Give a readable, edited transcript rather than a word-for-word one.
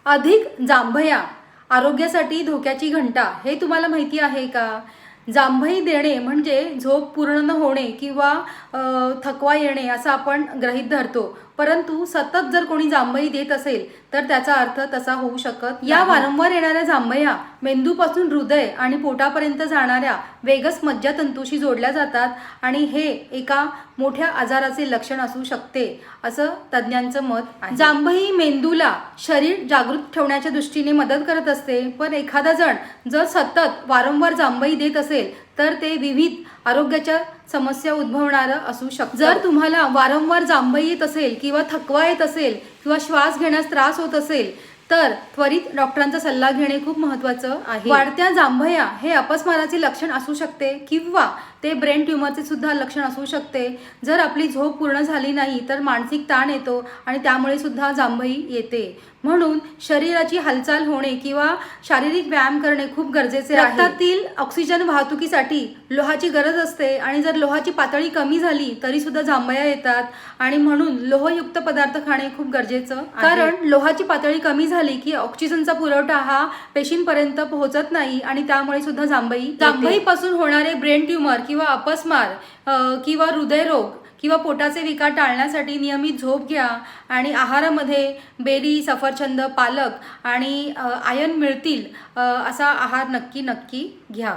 अधिक जांभया आरोग्यासाठी धोक्याची घंटा हे तुम्हाला माहिती आहे का? जांभई देणे म्हणजे झोप पूर्ण न होणे किंवा थकवा येणे असं आपण गृहीत धरतो, परंतु सतत जर कोणी जांभई देत असेल तर त्याचा अर्थ तसा होऊ शकत या वारंवार येणाऱ्या जांभया मेंदूपासून हृदय आणि पोटापर्यंत जाणाऱ्या वेगस मज्जातंतूशी जोडल्या जातात आणि हे एका मोठ्या आजाराचे लक्षण असू शकते असं तज्ज्ञांचं मत आहे। जांभई मेंदूला शरीर जागृत ठेवण्याच्या दृष्टीने मदत करत असते, पण एखादा जण जर सतत वारंवार जांभई देत असेल तर ते विविध आरोग्याच्या समस्या उद्भवणारं असू शकतं। जर तुम्हाला वारंवार जांभई येत असेल किंवा थकवा येत असेल किंवा श्वास घेण्यास त्रास होत असेल तर त्वरित डॉक्टरांचा सल्ला घेणे खूप महत्त्वाचं आहे। वाढत्या जांभया हे अपस्माराचे लक्षण असू शकते किंवा ते ब्रेन ट्यूमरचे सुद्धा लक्षण असू शकते। जर आपली झोप पूर्ण झाली नाही तर मानसिक ताण येतो आणि त्यामुळे सुद्धा जांभई येते। म्हणून शरीराची हालचाल होणे किंवा शारीरिक व्यायाम करणे खूप गरजेचे आहे। रक्तातील ऑक्सिजन वाहतुकीसाठी लोहाची गरज असते आणि जर लोहाची पातळी कमी झाली तरी सुद्धा जांभया येतात आणि म्हणून लोहयुक्त पदार्थ खाणे खूप गरजेचं आहे। कारण लोहाची पातळी कमी झाली की ऑक्सिजनचा पुरवठा हा पेशींपर्यंत पोहोचत नाही आणि त्यामुळे सुद्धा जांभईपासून होणारे ब्रेन ट्यूमर किंवा अपस्मार किंवा हृदयरोग किंवा पोटाचे विकार टाळण्यासाठी नियमित झोप घ्या आणि आहारामध्ये बेरी, सफरचंद, पालक आणि आयर्न मिळतील असा आहार नक्की घ्या।